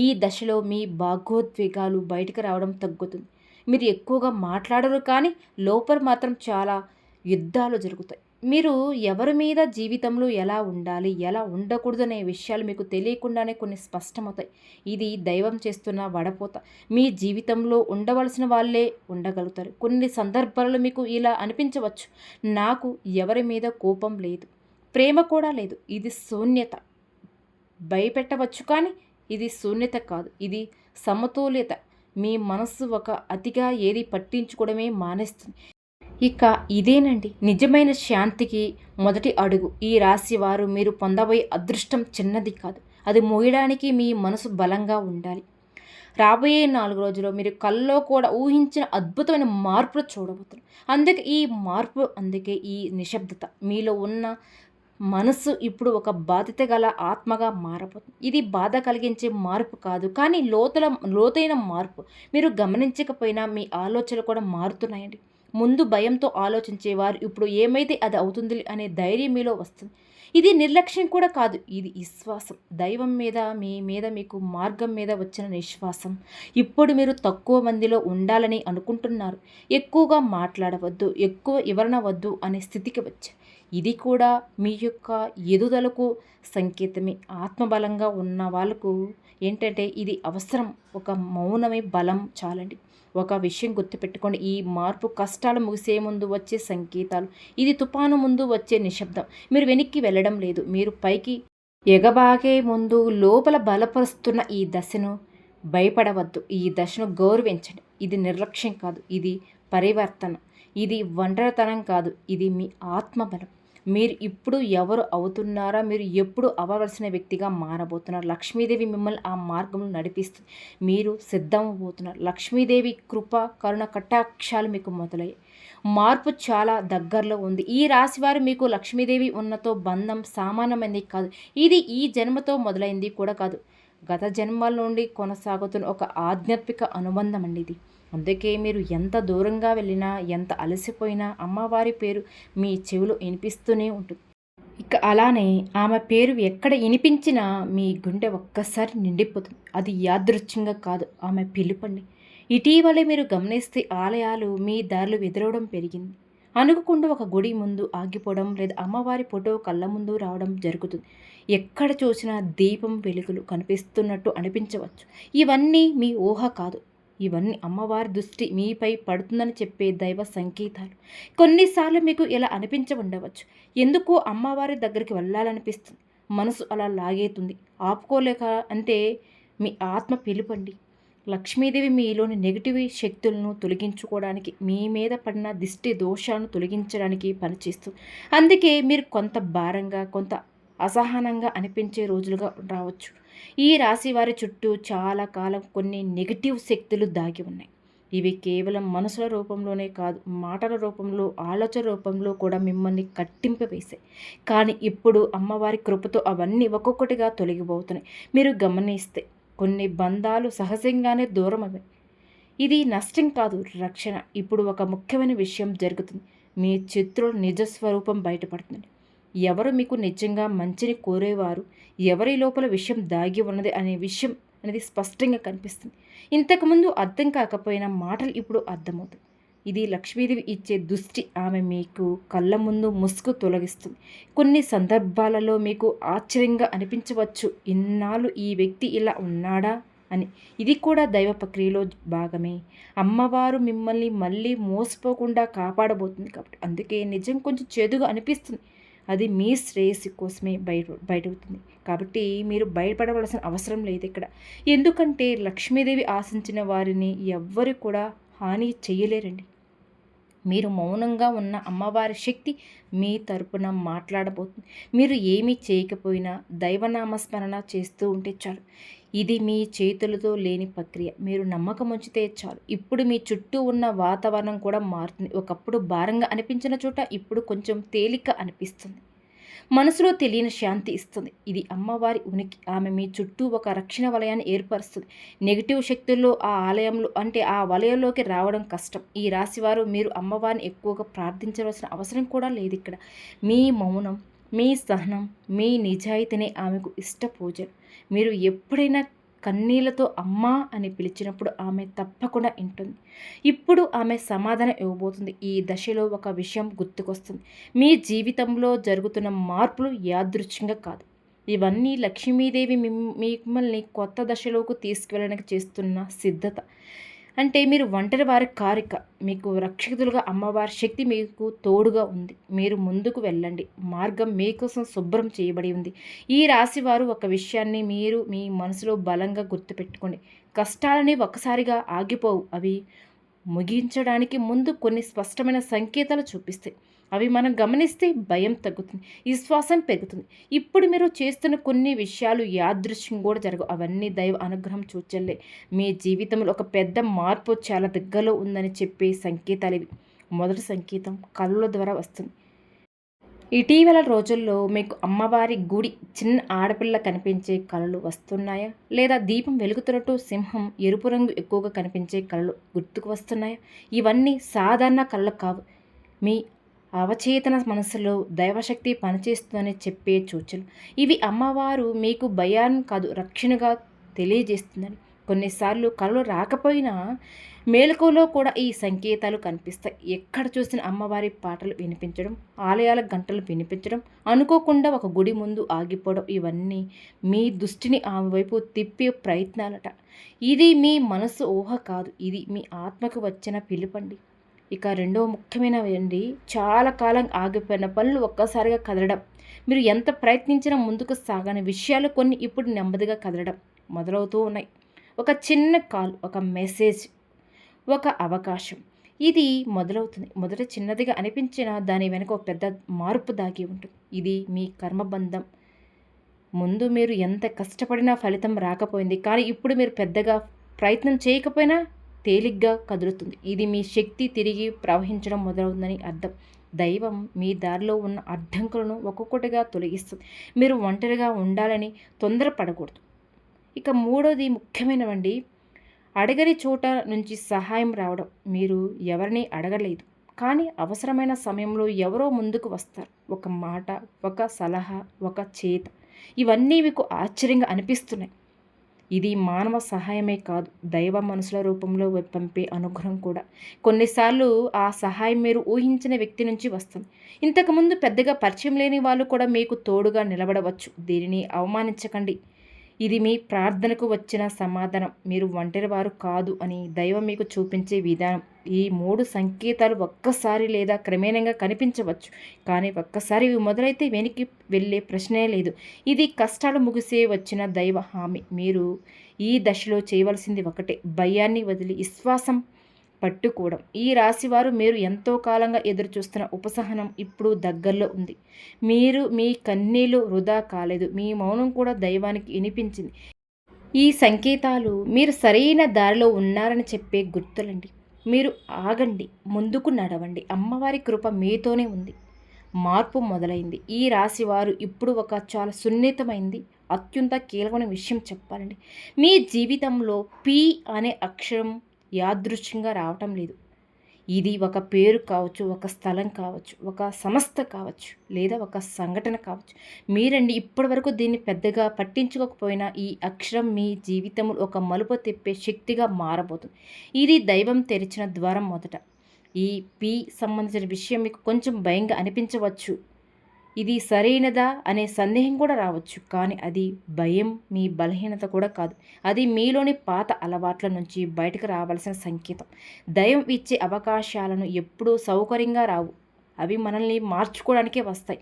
ఈ దశలో మీ భాగోద్వేగాలు బయటకు రావడం తగ్గుతుంది. మీరు ఎక్కువగా మాట్లాడరు కానీ లోపల మాత్రం చాలా యుద్ధాలు జరుగుతాయి. మీరు ఎవరి మీద జీవితంలో ఎలా ఉండాలి, ఎలా ఉండకూడదు అనే విషయాలు మీకు తెలియకుండానే కొన్ని స్పష్టమవుతాయి. ఇది దైవం చేస్తున్న వడపోత. మీ జీవితంలో ఉండవలసిన వాళ్ళే ఉండగలుగుతారు. కొన్ని సందర్భాలలో మీకు ఇలా అనిపించవచ్చు, నాకు ఎవరి మీద కోపం లేదు, ప్రేమ కూడా లేదు, ఇది శూన్యత. భయపెట్టవచ్చు కానీ ఇది శూన్యత కాదు, ఇది సమతుల్యత. మీ మనస్సు ఒక అతిగా ఏది పట్టించుకోవడమే మానేస్తుంది. ఇక ఇదేనండి నిజమైన శాంతికి మొదటి అడుగు. ఈ రాశి వారు మీరు పొందబోయే అదృష్టం చిన్నది కాదు, అది మోయడానికి మీ మనసు బలంగా ఉండాలి. రాబోయే 4 రోజుల్లో మీరు కల్లో కూడా ఊహించిన అద్భుతమైన మార్పులు చూడబోతున్నారు. అందుకే ఈ నిశ్శబ్దత. మీలో ఉన్న మనసు ఇప్పుడు ఒక బాధ్యత గల ఆత్మగా మారబోతుంది. ఇది బాధ కలిగించే మార్పు కాదు కానీ లోతైన మార్పు. మీరు గమనించకపోయినా మీ ఆలోచనలు కూడా మారుతున్నాయండి. ముందు భయంతో ఆలోచించేవారు ఇప్పుడు ఏమైతే అది అవుతుంది అనే ధైర్యం మీలో వస్తుంది. ఇది నిర్లక్ష్యం కూడా కాదు, ఇది విశ్వాసం. దైవం మీద, మీ మీద, మీకు మార్గం మీద వచ్చిన విశ్వాసం. ఇప్పుడు మీరు తక్కువ మందిలో ఉండాలని అనుకుంటున్నారు. ఎక్కువగా మాట్లాడవద్దు, ఎక్కువ వివరణ వద్దు అనే స్థితికి వచ్చారు. ఇది కూడా మీ యొక్క ఎదుగుదలకు సంకేతమే. ఆత్మబలంగా ఉన్న వాళ్ళకు ఏంటంటే ఇది అవసరం. ఒక మౌనమే బలం చాలండి. ఒక విషయం గుర్తుపెట్టుకోండి, ఈ మార్పు కష్టాలు ముగిసే ముందు వచ్చే సంకేతాలు. ఇది తుఫాను ముందు వచ్చే నిశ్శబ్దం. మీరు వెనక్కి వెళ్ళడం లేదు, మీరు పైకి ఎగబాగే ముందు లోపల బలపరుస్తున్న ఈ దశను భయపడవద్దు. ఈ దశను గౌరవించండి. ఇది నిర్లక్ష్యం కాదు, ఇది పరివర్తన. ఇది ఒంటరితనం కాదు, ఇది మీ ఆత్మబలం. మీరు ఇప్పుడు ఎవరు అవుతున్నారా, మీరు ఎప్పుడు అవ్వవలసిన వ్యక్తిగా మారబోతున్నారు. లక్ష్మీదేవి మిమ్మల్ని ఆ మార్గంలో నడిపిస్తుంది. మీరు సిద్ధమవుతున్నారు. లక్ష్మీదేవి కృప, కరుణ కటాక్షాలు మీకు మొదలయ్యాయి. మార్పు చాలా దగ్గరలో ఉంది. ఈ రాశివారు మీకు లక్ష్మీదేవి ఉన్నతో బంధం సామాన్యమైనది కాదు. ఇది ఈ జన్మతో మొదలైంది కూడా కాదు. గత జన్మల నుండి కొనసాగుతున్న ఒక ఆధ్యాత్మిక అనుబంధం అండి ఇది. అందుకే మీరు ఎంత దూరంగా వెళ్ళినా, ఎంత అలసిపోయినా అమ్మవారి పేరు మీ చెవిలో వినిపిస్తూనే ఉంటుంది. ఇక అలానే ఆమె పేరు ఎక్కడ వినిపించినా మీ గుండె ఒక్కసారి నిండిపోతుంది. అది యాదృచ్ఛికంగా కాదు, ఆమె పిలుపండి. ఇటీవలే మీరు గమనిస్తే ఆలయాలు మీ దారులు ఎదురవడం పెరిగింది. అనుకోకుండా ఒక గుడి ముందు ఆగిపోవడం లేదా అమ్మవారి ఫోటో కళ్ళ ముందు రావడం జరుగుతుంది. ఎక్కడ చూసినా దీపం వెలుగులు కనిపిస్తున్నట్టు అనిపించవచ్చు. ఇవన్నీ మీ ఊహ కాదు, ఇవన్నీ అమ్మవారి దృష్టి మీపై పడుతుందని చెప్పే దైవ సంకేతాలు. కొన్నిసార్లు మీకు ఇలా అనిపించి ఉండవచ్చు, ఎందుకో అమ్మవారి దగ్గరికి వెళ్ళాలనిపిస్తుంది, మనసు అలా లాగేతుంది, ఆపుకోలేక. అంటే మీ ఆత్మ పిలుపండి. లక్ష్మీదేవి మీలోని నెగిటివ్ శక్తులను తొలగించుకోవడానికి, మీ మీద పడిన దిష్టి దోషాలను తొలగించడానికి పనిచేస్తుంది. అందుకే మీరు కొంత భారంగా, కొంత అసహనంగా అనిపించే రోజులుగా రావచ్చు. ఈ రాశి వారి చుట్టూ చాలా కాలం కొన్ని నెగిటివ్ శక్తులు దాగి ఉన్నాయి. ఇవి కేవలం మనసుల రూపంలోనే కాదు, మాటల రూపంలో, ఆలోచన రూపంలో కూడా మిమ్మల్ని కట్టింపవేశాయి. కానీ ఇప్పుడు అమ్మవారి కృపతో అవన్నీ ఒక్కొక్కటిగా తొలగిపోతున్నాయి. మీరు గమనిస్తే కొన్ని బంధాలు సహజంగానే దూరం అవి. ఇది నష్టం కాదు, రక్షణ. ఇప్పుడు ఒక ముఖ్యమైన విషయం జరుగుతుంది. మీ శత్రువుల నిజస్వరూపం బయటపడుతుంది. ఎవరు మీకు నిజంగా మంచిని కోరేవారు, ఎవరి లోపల విషయం దాగి ఉన్నది అనే విషయం అనేది స్పష్టంగా కనిపిస్తుంది. ఇంతకుముందు అర్థం కాకపోయినా మాటలు ఇప్పుడు అర్థమవుతుంది. ఇది లక్ష్మీదేవి ఇచ్చే దృష్టి. ఆమె మీకు కళ్ళ ముందు ముసుగు తొలగిస్తుంది. కొన్ని సందర్భాలలో మీకు ఆశ్చర్యంగా అనిపించవచ్చు, ఇన్నాళ్ళు ఈ వ్యక్తి ఇలా ఉన్నాడా అని. ఇది కూడా దైవ ప్రక్రియలో భాగమే. అమ్మవారు మిమ్మల్ని మళ్ళీ మోసపోకుండా కాపాడబోతుంది కాబట్టి. అందుకే నిజం కొంచెం చేదుగా అనిపిస్తుంది, అది మీ శ్రేయస్సు కోసమే బయటవుతుంది. కాబట్టి మీరు భయపడవలసిన అవసరం లేదు ఇక్కడ. ఎందుకంటే లక్ష్మీదేవి ఆశించిన వారిని ఎవ్వరు కూడా హాని చేయలేరండి. మీరు మౌనంగా ఉన్న అమ్మవారి శక్తి మీ తరపున మాట్లాడబోతుంది. మీరు ఏమీ చేయకపోయినా దైవనామస్మరణ చేస్తూ ఉంటే చాలు. ఇది మీ చేతులతో లేని ప్రక్రియ. మీరు నమ్మకం ఉంచితే చాలు. ఇప్పుడు మీ చుట్టూ ఉన్న వాతావరణం కూడా మారుతుంది. ఒకప్పుడు భారంగా అనిపించిన చోట ఇప్పుడు కొంచెం తేలిక అనిపిస్తుంది. మనసులో తెలియని శాంతి ఇస్తుంది. ఇది అమ్మవారి ఉనికి. ఆమె మీ చుట్టూ ఒక రక్షణ వలయాన్ని ఏర్పరుస్తుంది. నెగిటివ్ శక్తుల్లో ఆ ఆలయంలో ఆ వలయంలోకి రావడం కష్టం. ఈ రాశివారు మీరు అమ్మవారిని ఎక్కువగా ప్రార్థించవలసిన అవసరం కూడా లేదు ఇక్కడ. మీ మౌనం, మీ సహనం, మీ నిజాయితీనే ఆమెకు ఇష్ట పూజలు. మీరు ఎప్పుడైనా కన్నీళ్లతో అమ్మా అని పిలిచినప్పుడు ఆమె తప్పకుండా వింటుంది. ఇప్పుడు ఆమె సమాధానం ఇవ్వబోతుంది. ఈ దశలో ఒక విషయం గుర్తుకొస్తుంది. మీ జీవితంలో జరుగుతున్న మార్పులు యాదృచ్ఛికంగా కాదు. ఇవన్నీ లక్ష్మీదేవి మిమ్మల్ని కొత్త దశలోకి తీసుకువెళ్ళడానికి చేస్తున్న సిద్ధత. అంటే మీరు ఒంటరి వారి కారిక, మీకు రక్షకులుగా అమ్మవారి శక్తి మీకు తోడుగా ఉంది. మీరు ముందుకు వెళ్ళండి, మార్గం మీకోసం శుభ్రం చేయబడి ఉంది. ఈ రాశివారు ఒక విషయాన్ని మీరు మీ మనసులో బలంగా గుర్తుపెట్టుకోండి. కష్టాలని ఒక్కసారిగా ఆగిపోవు. అవి ముగించడానికి ముందు కొన్ని స్పష్టమైన సంకేతాలు చూపిస్తాయి. అవి మనం గమనిస్తే భయం తగ్గుతుంది, విశ్వాసం పెరుగుతుంది. ఇప్పుడు మీరు చేస్తున్న కొన్ని విషయాలు యాదృశ్యం కూడా జరగవు. అవన్నీ దైవ అనుగ్రహం సూచనలే. మీ జీవితంలో ఒక పెద్ద మార్పు చాలా దగ్గరలో ఉందని చెప్పే సంకేతాలు ఇవి. మొదటి సంకేతం కళ్ళ ద్వారా వస్తుంది. ఇటీవల రోజుల్లో మీకు అమ్మవారి గుడి చిన్న ఆడపిల్ల కనిపించే కళలు వస్తున్నాయా? లేదా దీపం వెలుగుతున్నట్టు సింహం ఎరుపు రంగు ఎక్కువగా కనిపించే కళలు గుర్తుకు వస్తున్నాయా? ఇవన్నీ సాధారణ కళలు కావు. మీ అవచేతన మనసులో దైవశక్తి పనిచేస్తుందని చెప్పే సూచనలు. ఇవి అమ్మవారు మీకు భయాన్ని కాదు, రక్షణగా తెలియజేస్తుందని. కొన్నిసార్లు కలలు రాకపోయినా మేలుకోలో కూడా ఈ సంకేతాలు కనిపిస్తాయి. ఎక్కడ చూసిన అమ్మవారి పాటలు వినిపించడం, ఆలయాల గంటలు వినిపించడం, అనుకోకుండా ఒక గుడి ముందు ఆగిపోవడం, ఇవన్నీ మీ దృష్టిని ఆమె వైపు తిప్పే ప్రయత్నాలట. ఇది మీ మనసు ఊహ కాదు, ఇది మీ ఆత్మకు వచ్చిన పిలుపండి. ఇక రెండవ ముఖ్యమైనవి చాలా కాలం ఆగిపోయిన పనులు ఒక్కసారిగా కదలడం. మీరు ఎంత ప్రయత్నించినా ముందుకు సాగని విషయాలు కొన్ని ఇప్పుడు నెమ్మదిగా కదలడం మొదలవుతూ ఉన్నాయి. ఒక చిన్న కాల్, ఒక మెసేజ్, ఒక అవకాశం ఇది మొదలవుతుంది. మొదట చిన్నదిగా అనిపించిన దాని వెనుక ఒక పెద్ద మార్పు దాగి ఉంటుంది. ఇది మీ కర్మబంధం. ముందు మీరు ఎంత కష్టపడినా ఫలితం రాకపోయింది, కానీ ఇప్పుడు మీరు పెద్దగా ప్రయత్నం చేయకపోయినా తేలిగ్గా కదులుతుంది. ఇది మీ శక్తి తిరిగి ప్రవహించడం మొదలవుతుందని అర్థం. దైవం మీ దారిలో ఉన్న అడ్డంకులను ఒక్కొక్కటిగా తొలగిస్తుంది. మీరు ఒంటరిగా ఉండాలని తొందరపడకూడదు. ఇక మూడోది ముఖ్యమైనవండి, అడగని చోట నుంచి సహాయం రావడం. మీరు ఎవరిని అడగలేదు, కానీ అవసరమైన సమయంలో ఎవరో ముందుకు వస్తారు. ఒక మాట, ఒక సలహా, ఒక చేత, ఇవన్నీ మీకు ఆశ్చర్యంగా అనిపిస్తున్నాయి. ఇది మానవ సహాయమే కాదు, దైవ మనుషుల రూపంలో పంపే అనుగ్రహం కూడా. కొన్నిసార్లు ఆ సహాయం మీరు ఊహించిన వ్యక్తి నుంచి వస్తుంది. ఇంతకుముందు పెద్దగా పరిచయం లేని వాళ్ళు కూడా మీకు తోడుగా నిలబడవచ్చు. దీనిని అవమానించకండి. ఇది మీ ప్రార్థనకు వచ్చిన సమాధానం. మీరు ఒంటరివారు కాదు అని దైవం మీకు చూపించే విధానం. ఈ 3 సంకేతాలు ఒక్కసారి లేదా క్రమేణంగా కనిపించవచ్చు, కానీ ఒక్కసారి ఇవి మొదలైతే వెనక్కి వెళ్ళే ప్రశ్నే లేదు. ఇది కష్టాలు ముగిసే వచ్చిన దైవ హామీ. మీరు ఈ దశలో చేయవలసింది ఒకటే, భయాన్ని వదిలి విశ్వాసం పట్టుకోవడం. ఈ రాశివారు మీరు ఎంతో కాలంగా ఎదురుచూస్తున్న ఉపశమనం ఇప్పుడు దగ్గరలో ఉంది. మీరు మీ కన్నీళ్లు వృధా కాలేదు, మీ మౌనం కూడా దైవానికి వినిపించింది. ఈ సంకేతాలు మీరు సరైన దారిలో ఉన్నారని చెప్పే గుర్తులండి. మీరు ఆగండి, ముందుకు నడవండి, అమ్మవారి కృప మీతోనే ఉంది. మార్పు మొదలైంది. ఈ రాశివారు ఇప్పుడు ఒక చాలా సున్నితమైంది, అత్యంత కీలకమైన విషయం చెప్పాలండి. మీ జీవితంలో పి అనే అక్షరం యాదృచ్ఛికంగా రావటం లేదు. ఇది ఒక పేరు కావచ్చు, ఒక స్థలం కావచ్చు, ఒక సంస్థ కావచ్చు, లేదా ఒక సంఘటన కావచ్చు. మీరండి ఇప్పటి వరకు దీన్ని పెద్దగా పట్టించుకోకపోయినా ఈ అక్షరం మీ జీవితంలో ఒక మలుపు తిప్పే శక్తిగా మారబోతుంది. ఇది దైవం తెరిచిన ద్వారం. మొదట ఈ పి సంబంధించిన విషయం మీకు కొంచెం భయంగా అనిపించవచ్చు. ఇది సరైనదా అనే సందేహం కూడా రావచ్చు, కానీ అది భయం మీ బలహీనత కూడా కాదు. అది మీలోని పాత అలవాట్ల నుంచి బయటకు రావాల్సిన సంకేతం. దైవం ఇచ్చే అవకాశాలను ఎప్పుడూ సౌకర్యంగా రావు, అవి మనల్ని మార్చుకోవడానికే వస్తాయి.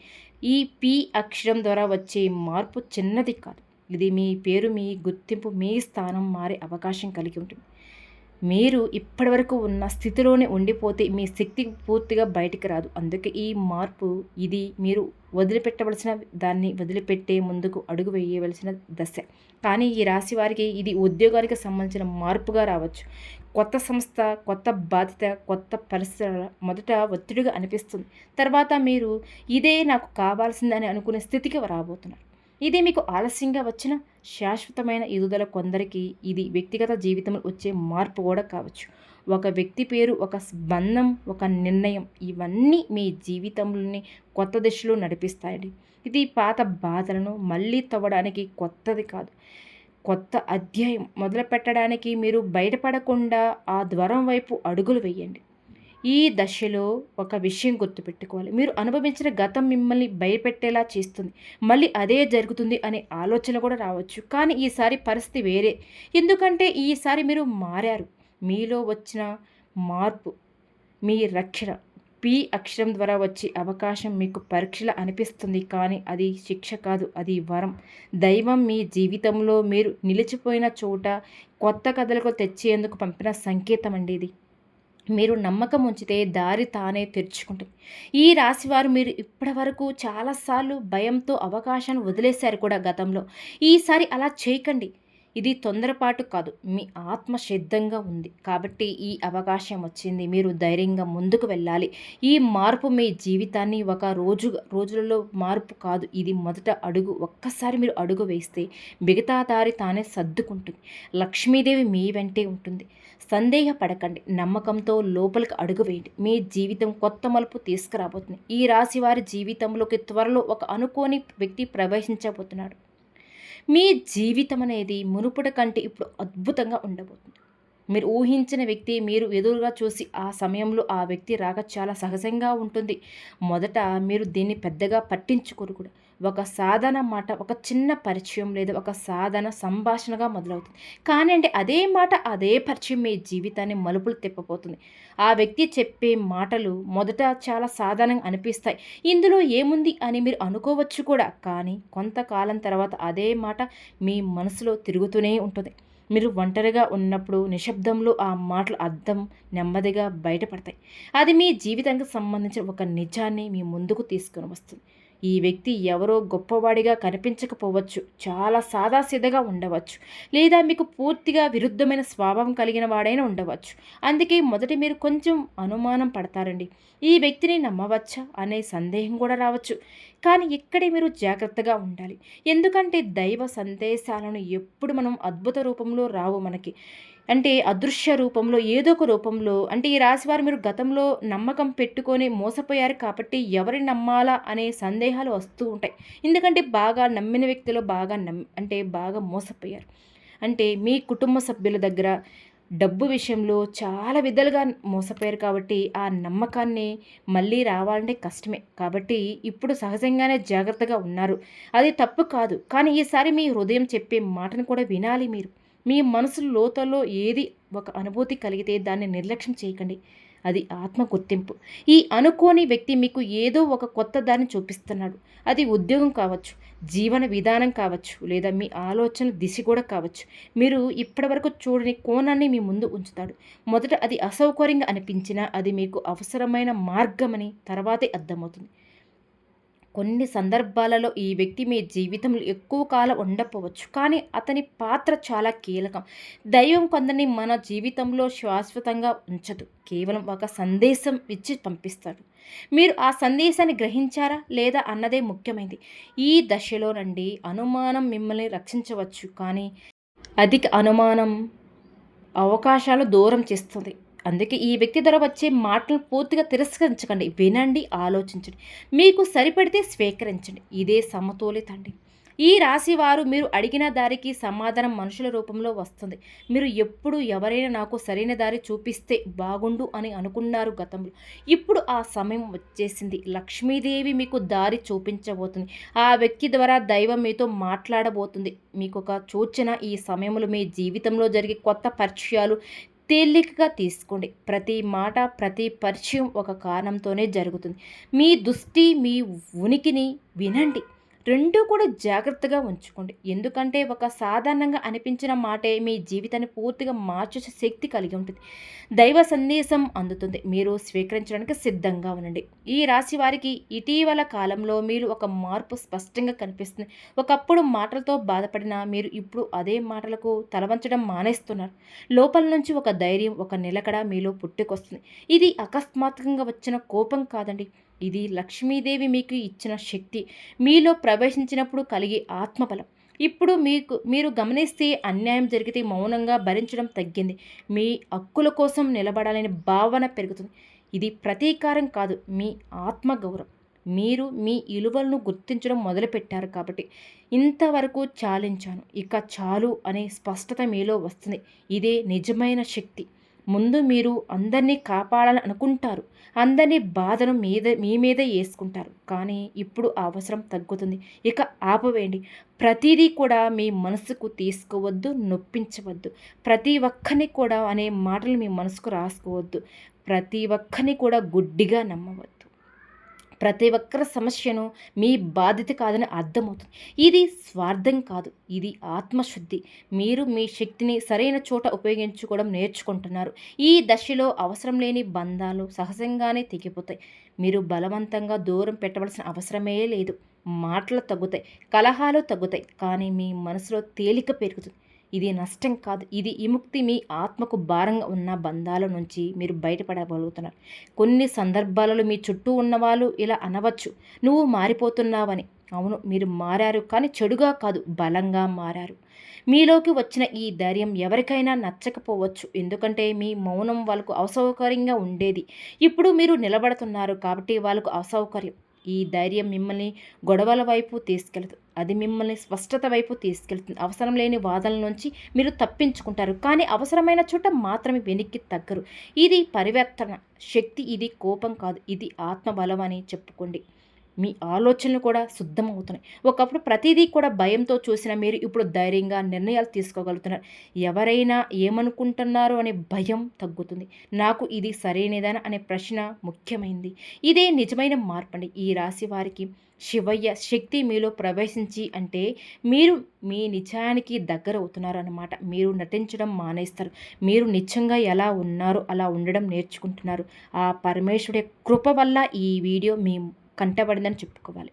ఈ పి అక్షరం ద్వారా వచ్చే మార్పు చిన్నది కాదు. ఇది మీ పేరు, మీ గుర్తింపు, మీ స్థానం మారే అవకాశం కలిగి ఉంటుంది. మీరు ఇప్పటివరకు ఉన్న స్థితిలోనే ఉండిపోతే మీ శక్తి పూర్తిగా బయటికి రాదు. అందుకే ఈ మార్పు, ఇది మీరు వదిలిపెట్టవలసిన దాన్ని వదిలిపెట్టే ముందుకు అడుగు వేయవలసిన దశ. కానీ ఈ రాశి వారికి ఇది ఉద్యోగానికి సంబంధించిన మార్పుగా రావచ్చు. కొత్త సంస్థ, కొత్త బాధ్యత, కొత్త పరిస్థితుల మొదట ఒత్తిడిగా అనిపిస్తుంది. తర్వాత మీరు ఇదే నాకు కావాల్సిందని అనుకునే స్థితికి రాబోతున్నారు. ఇది మీకు ఆలస్యంగా వచ్చిన శాశ్వతమైన ఎదుగుదల. కొందరికి ఇది వ్యక్తిగత జీవితంలో వచ్చే మార్పు కూడా కావచ్చు. ఒక వ్యక్తి పేరు, ఒక బంధం, ఒక నిర్ణయం, ఇవన్నీ మీ జీవితంలోని కొత్త దిశలో నడిపిస్తాయండి. ఇది పాత బాధలను మళ్ళీ తవ్వడానికి కొత్తది కాదు, కొత్త అధ్యాయం మొదలు పెట్టడానికి. మీరు బయటపడకుండా ఆ ద్వారం వైపు అడుగులు వేయండి. ఈ దశలో ఒక విషయం గుర్తుపెట్టుకోవాలి, మీరు అనుభవించిన గతం మిమ్మల్ని భయపెట్టేలా చేస్తుంది. మళ్ళీ అదే జరుగుతుంది అనే ఆలోచన కూడా రావచ్చు, కానీ ఈసారి పరిస్థితి వేరే. ఎందుకంటే ఈసారి మీరు మారారు. మీలో వచ్చిన మార్పు మీ రక్షణ. పి అక్షరం ద్వారా వచ్చే అవకాశం మీకు పరీక్షల అనిపిస్తుంది, కానీ అది శిక్ష కాదు, అది వరం. దైవం మీ జీవితంలో మీరు నిలిచిపోయిన చోట కొత్త కథలకు తెచ్చేందుకు పంపిన సంకేతం అండి ఇది. మీరు నమ్మకం ఉంచితే దారి తానే తెరుచుకుంటుంది. ఈ రాశివారు మీరు ఇప్పటి వరకు చాలాసార్లు భయంతో అవకాశాన్ని వదిలేశారు కూడా గతంలో. ఈసారి అలా చేయకండి. ఇది తొందరపాటు కాదు, మీ ఆత్మ సిద్ధంగా ఉంది కాబట్టి ఈ అవకాశం వచ్చింది. మీరు ధైర్యంగా ముందుకు వెళ్ళాలి. ఈ మార్పు మీ జీవితాన్ని ఒక రోజులలో మార్పు కాదు, ఇది మొదట అడుగు. ఒక్కసారి మీరు అడుగు వేస్తే మిగతా దారి తానే సర్దుకుంటుంది. లక్ష్మీదేవి మీ వెంటే ఉంటుంది. సందేహపడకండి, నమ్మకంతో లోపలికి అడుగు వేయండి. మీ జీవితం కొత్త మలుపు తీసుకురాబోతుంది. ఈ రాశి వారి జీవితంలోకి త్వరలో ఒక అనుకోని వ్యక్తి ప్రవేశించబోతున్నాడు. మీ జీవితం అనేది మునుపటి కంటే ఇప్పుడు అద్భుతంగా ఉండబోతుంది. మీరు ఊహించిన వ్యక్తి మీరు ఎదురుగా చూసి ఆ సమయంలో ఆ వ్యక్తి రాక చాలా సహజంగా ఉంటుంది. మొదట మీరు దీన్ని పెద్దగా పట్టించుకోరు కూడా. ఒక సాధారణ మాట, ఒక చిన్న పరిచయం లేదా ఒక సాధారణ సంభాషణగా మొదలవుతుంది. కానీ అంటే అదే మాట, అదే పరిచయం మీ జీవితాన్ని మలుపులు తిప్పబోతుంది. ఆ వ్యక్తి చెప్పే మాటలు మొదట చాలా సాధారణంగా అనిపిస్తాయి. ఇందులో ఏముంది అని మీరు అనుకోవచ్చు కూడా. కానీ కొంతకాలం తర్వాత అదే మాట మీ మనసులో తిరుగుతూనే ఉంటుంది. మీరు ఒంటరిగా ఉన్నప్పుడు నిశ్శబ్దంలో ఆ మాటల అర్థం నెమ్మదిగా బయటపడతాయి. అది మీ జీవితానికి సంబంధించిన ఒక నిజాన్ని మీ ముందుకు తీసుకొని వస్తుంది. ఈ వ్యక్తి ఎవరో గొప్పవాడిగా కనిపించకపోవచ్చు, చాలా సాదాసీదాగా ఉండవచ్చు, లేదా మీకు పూర్తిగా విరుద్ధమైన స్వభావం కలిగిన వాడైనా ఉండవచ్చు. అందుకే మొదట మీరు కొంచెం అనుమానం పడతారండి. ఈ వ్యక్తిని నమ్మవచ్చా అనే సందేహం కూడా రావచ్చు. కానీ ఇక్కడే మీరు జాగ్రత్తగా ఉండాలి. ఎందుకంటే దైవ సందేశాలను ఎప్పుడు మనం అద్భుత రూపంలో రావు మనకి. అంటే అదృశ్య రూపంలో ఏదో ఒక రూపంలో అంటే ఈ రాశివారు మీరు గతంలో నమ్మకం పెట్టుకొని మోసపోయారు కాబట్టి ఎవరిని నమ్మాలా అనే సందేహాలు వస్తూ ఉంటాయి. ఎందుకంటే బాగా నమ్మిన వ్యక్తిలో బాగా అంటే బాగా మోసపోయారు. అంటే మీ కుటుంబ సభ్యుల దగ్గర డబ్బు విషయంలో చాలా విధాలుగా మోసపోయారు కాబట్టి ఆ నమ్మకాన్ని మళ్ళీ రావాలంటే కష్టమే. కాబట్టి ఇప్పుడు సహజంగానే జాగ్రత్తగా ఉన్నారు. అది తప్పు కాదు. కానీ ఈసారి మీ హృదయం చెప్పే మాటను కూడా వినాలి మీరు. మీ మనసు లోతుల్లో ఏది ఒక అనుభూతి కలిగితే దాన్ని నిర్లక్ష్యం చేయకండి. అది ఆత్మ గుర్తింపు. ఈ అనుకోని వ్యక్తి మీకు ఏదో ఒక కొత్త దారిని చూపిస్తున్నాడు. అది ఉద్యోగం కావచ్చు, జీవన విధానం కావచ్చు, లేదా మీ ఆలోచన దిశ కూడా కావచ్చు. మీరు ఇప్పటివరకు చూడని కోణాన్ని మీ ముందు ఉంచుతాడు. మొదట అది అసౌకర్యంగా అనిపించినా అది మీకు అవసరమైన మార్గమని తర్వాతే అర్థమవుతుంది. కొన్ని సందర్భాలలో ఈ వ్యక్తి మీ జీవితంలో ఎక్కువ కాలం ఉండకపోవచ్చు, కానీ అతని పాత్ర చాలా కీలకం. దైవం కొందరిని మన జీవితంలో శాశ్వతంగా ఉంచదు, కేవలం ఒక సందేశం ఇచ్చి పంపిస్తాడు. మీరు ఆ సందేశాన్ని గ్రహించారా లేదా అన్నదే ముఖ్యమైనది. ఈ దశలో నుండి అనుమానం మిమ్మల్ని రక్షించవచ్చు, కానీ అధిక అనుమానం అవకాశాలు దూరం చేస్తుంది. అందుకే ఈ వ్యక్తి ద్వారా వచ్చే మాటలను పూర్తిగా తిరస్కరించకండి. వినండి, ఆలోచించండి. మీకు సరిపడితే స్వీకరించండి. ఇదే సమతోలిత అండి. ఈ రాశి వారు మీరు అడిగిన దారికి సమాధానం మనుషుల రూపంలో వస్తుంది. మీరు ఎప్పుడు ఎవరైనా నాకు సరైన దారి చూపిస్తే బాగుండు అని అనుకున్నారు గతంలో. ఇప్పుడు ఆ సమయం వచ్చేసింది. లక్ష్మీదేవి మీకు దారి చూపించబోతుంది. ఆ వ్యక్తి ద్వారా దైవం మీతో మాట్లాడబోతుంది. మీకు ఒక సూచన, ఈ సమయంలో మీ జీవితంలో జరిగే కొత్త పరిచయాలు తేలికగా తీసుకోండి. ప్రతి మాట, ప్రతి పరిచయం ఒక కారణంతోనే జరుగుతుంది. మీ దృష్టి, మీ ఉనికిని వినండి. రెండూ కూడా జాగ్రత్తగా ఉంచుకోండి. ఎందుకంటే ఒక సాధారణంగా అనిపించిన మాటే మీ జీవితాన్ని పూర్తిగా మార్చే శక్తి కలిగి ఉంటుంది. దైవ సందేశం అందుతుంది. మీరు స్వీకరించడానికి సిద్ధంగా ఉండండి. ఈ రాశి వారికి ఇటీవల కాలంలో మీరు ఒక మార్పు స్పష్టంగా కనిపిస్తుంది. ఒకప్పుడు మాటలతో బాధపడిన మీరు ఇప్పుడు అదే మాటలకు తలవంచడం మానేస్తున్నారు. లోపల నుంచి ఒక ధైర్యం, ఒక నిలకడ మీలో పుట్టుకొస్తుంది. ఇది అకస్మాత్తుగా వచ్చిన కోపం కాదండి. ఇది లక్ష్మీదేవి మీకు ఇచ్చిన శక్తి. మీలో ప్రవేశించినప్పుడు కలిగే ఆత్మబలం. ఇప్పుడు మీరు గమనిస్తే అన్యాయం జరిగితే మౌనంగా భరించడం తగ్గింది. మీ హక్కుల కోసం నిలబడాలనే భావన పెరుగుతుంది. ఇది ప్రతీకారం కాదు, మీ ఆత్మగౌరవం. మీరు మీ విలువలను గుర్తించడం మొదలుపెట్టారు కాబట్టి ఇంతవరకు చాలించాను, ఇక చాలు అనే స్పష్టత మీలో వస్తుంది. ఇదే నిజమైన శక్తి. ముందు మీరు అందరినీ కాపాడాలని అనుకుంటారు. అందరినీ బాధను మీ మీదే వేసుకుంటారు. కానీ ఇప్పుడు ఆ అవసరం తగ్గుతుంది. ఇక ఆపవేయండి. ప్రతిదీ కూడా మీ మనసుకు తీసుకోవద్దు, నొప్పించవద్దు. ప్రతి ఒక్కరిని కూడా అనే మాటలు మీ మనసుకు రాసుకోవద్దు. ప్రతి ఒక్కరిని కూడా గుడ్డిగా నమ్మవద్దు. ప్రతి ఒక్కరి సమస్యను మీ బాధ్యత కాదని అర్థమవుతుంది. ఇది స్వార్థం కాదు, ఇది ఆత్మశుద్ధి. మీరు మీ శక్తిని సరైన చోట ఉపయోగించుకోవడం నేర్చుకుంటున్నారు. ఈ దశలో అవసరం లేని బంధాలు సహజంగానే తెగిపోతాయి. మీరు బలవంతంగా దూరం పెట్టవలసిన అవసరమే లేదు. మాటలు తగ్గుతాయి, కలహాలు తగ్గుతాయి, కానీ మీ మనసులో తేలిక పెరుగుతుంది. ఇది నష్టం కాదు, ఇది విముక్తి. మీ ఆత్మకు భారంగా ఉన్న బంధాల నుంచి మీరు బయటపడగలుగుతున్నారు. కొన్ని సందర్భాలలో మీ చుట్టూ ఉన్నవాళ్ళు ఇలా అనవచ్చు, నువ్వు మారిపోతున్నావని. అవును, మీరు మారారు, కానీ చెడుగా కాదు, బలంగా మారారు. మీలోకి వచ్చిన ఈ ధైర్యం ఎవరికైనా నచ్చకపోవచ్చు, ఎందుకంటే మీ మౌనం వాళ్ళకు అసౌకర్యంగా ఉండేది. ఇప్పుడు మీరు నిలబడుతున్నారు కాబట్టి వాళ్ళకు అసౌకర్యం. ఈ ధైర్యం మిమ్మల్ని గొడవల వైపు తీసుకెళ్తుంది, అది మిమ్మల్ని స్పష్టత వైపు తీసుకెళ్తుంది. అవసరం లేని వాదనల నుంచి మీరు తప్పించుకుంటారు, కానీ అవసరమైన చోట మాత్రమే వెనక్కి తగ్గరు. ఇది పరివర్తన శక్తి, ఇది కోపం కాదు, ఇది ఆత్మబలం అని చెప్పుకోండి. మీ ఆలోచనలు కూడా శుద్ధమవుతున్నాయి. ఒకప్పుడు ప్రతిదీ కూడా భయంతో చూసిన మీరు ఇప్పుడు ధైర్యంగా నిర్ణయాలు తీసుకోగలుగుతున్నారు. ఎవరైనా ఏమనుకుంటున్నారు అనే భయం తగ్గుతుంది. నాకు ఇది సరైనదేనా అనే ప్రశ్న ముఖ్యమైంది. ఇదే నిజమైన మార్పండి. ఈ రాశి వారికి శివయ్య శక్తి మీలో ప్రవేశించి అంటే మీరు మీ నిజానికి దగ్గర అవుతున్నారు అన్నమాట. మీరు నటించడం మానేస్తారు. మీరు నిజంగా ఎలా ఉన్నారో అలా ఉండడం నేర్చుకుంటున్నారు. ఆ పరమేశ్వరుడి కృప వల్ల ఈ వీడియో మీ కంటబడిందని చెప్పుకోవాలి.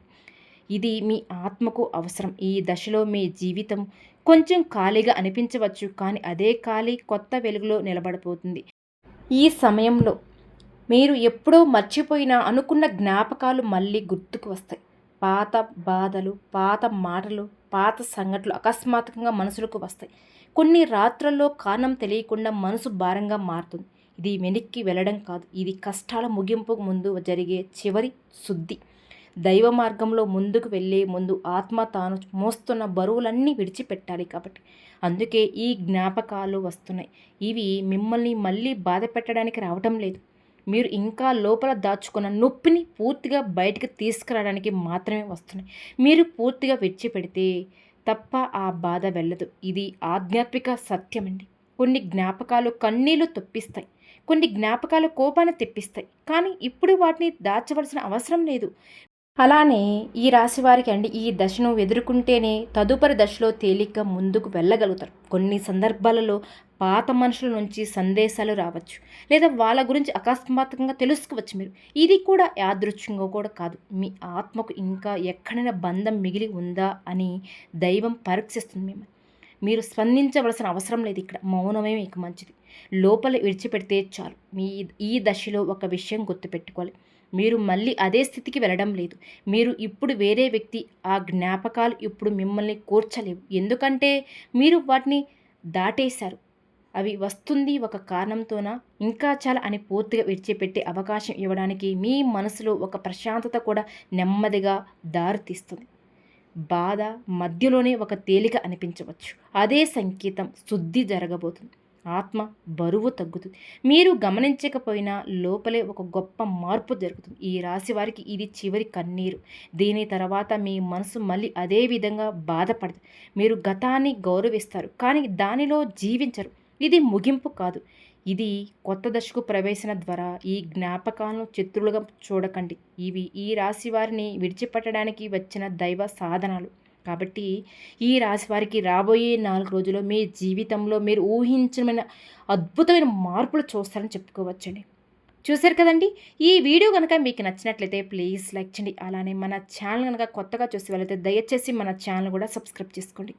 ఇది మీ ఆత్మకు అవసరం. ఈ దశలో మీ జీవితం కొంచెం ఖాళీగా అనిపించవచ్చు, కానీ అదే ఖాళీ కొత్త వెలుగులో నిలబడిపోతుంది. ఈ సమయంలో మీరు ఎప్పుడో మర్చిపోయిన అనుకున్న జ్ఞాపకాలు మళ్ళీ గుర్తుకు వస్తాయి. పాత బాధలు, పాత మాటలు, పాత సంఘటనలు అకస్మాత్తుగా మనసులకు వస్తాయి. కొన్ని రాత్రుల్లో కారణం తెలియకుండా మనసు భారంగా మారుతుంది. ఇది వెనక్కి వెళ్ళడం కాదు, ఇది కష్టాల ముగింపుకు ముందు జరిగే చివరి శుద్ధి. దైవ మార్గంలో ముందుకు వెళ్ళే ముందు ఆత్మ తాను మోస్తున్న బరువులన్నీ విడిచిపెట్టాలి. కాబట్టి అందుకే ఈ జ్ఞాపకాలు వస్తున్నాయి. ఇవి మిమ్మల్ని మళ్ళీ బాధ పెట్టడానికి రావటం లేదు. మీరు ఇంకా లోపల దాచుకున్న నొప్పిని పూర్తిగా బయటకు తీసుకురావడానికి మాత్రమే వస్తున్నాయి. మీరు పూర్తిగా విడిచిపెడితే తప్ప ఆ బాధ వెళ్ళదు. ఇది ఆధ్యాత్మిక సత్యమండి. కొన్ని జ్ఞాపకాలు కన్నీళ్లు తొప్పిస్తాయి, కొన్ని జ్ఞాపకాలు కోపాన్ని తెప్పిస్తాయి, కానీ ఇప్పుడు వాటిని దాచవలసిన అవసరం లేదు. అలానే ఈ రాశి వారికి అండి, ఈ దశను ఎదుర్కొంటేనే తదుపరి దశలో తేలిక ముందుకు వెళ్ళగలుగుతారు. కొన్ని సందర్భాలలో పాత మనుషుల నుంచి సందేశాలు రావచ్చు, లేదా వాళ్ళ గురించి అకస్మాత్తుగా తెలుసుకోవచ్చు మీరు. ఇది కూడా యాదృచ్ఛికంగా కూడా కాదు. మీ ఆత్మకు ఇంకా ఎక్కడైనా బంధం మిగిలి ఉందా అని దైవం పరీక్షిస్తుంది మిమ్మల్ని. మీరు స్పందించవలసిన అవసరం లేదు. ఇక్కడ మౌనమే మీకు మంచిది. లోపల విడిచిపెడితే చాలు. ఈ దశలో ఒక విషయం గుర్తుపెట్టుకోవాలి. మీరు మళ్ళీ అదే స్థితికి వెళ్ళడం లేదు. మీరు ఇప్పుడు వేరే వ్యక్తి. ఆ జ్ఞాపకాలు ఇప్పుడు మిమ్మల్ని కూర్చలేవు, ఎందుకంటే మీరు వాటిని దాటేశారు. అవి వస్తుంది ఒక కారణంతోనా, ఇంకా చాలా అని పూర్తిగా విడిచిపెట్టే అవకాశం ఇవ్వడానికి మీ మనసులో ఒక ప్రశాంతత కూడా నెమ్మదిగా దారితీస్తుంది. బాధ మధ్యలోనే ఒక తేలిక అనిపించవచ్చు. అదే సంకేతం శుద్ధి జరగబోతుంది. ఆత్మ బరువు తగ్గుతుంది. మీరు గమనించకపోయినా లోపలే ఒక గొప్ప మార్పు జరుగుతుంది. ఈ రాశి వారికి ఇది చివరి కన్నీరు. దీని తర్వాత మీ మనసు మళ్ళీ అదే విధంగా బాధపడదు. మీరు గతాన్ని గౌరవిస్తారు, కానీ దానిలో జీవించరు. ఇది ముగింపు కాదు, ఇది కొత్త దశకు ప్రవేశన ద్వారా. ఈ జ్ఞాపకాలను చిత్రులుగా చూడకండి. ఇవి ఈ రాశి వారిని విడిచిపెట్టడానికి వచ్చిన దైవ సాధనాలు. కాబట్టి ఈ రాశి వారికి రాబోయే 4 రోజుల్లో మీ జీవితంలో మీరు ఊహించిన అద్భుతమైన మార్పులు చూస్తారని చెప్పుకోవచ్చండి. చూశారు కదండి. ఈ వీడియో కనుక మీకు నచ్చినట్లయితే ప్లీజ్ లైక్ చేయండి. అలానే మన ఛానల్ కనుక కొత్తగా చూసి వెళ్ళైతే దయచేసి మన ఛానల్ కూడా సబ్స్క్రైబ్ చేసుకోండి.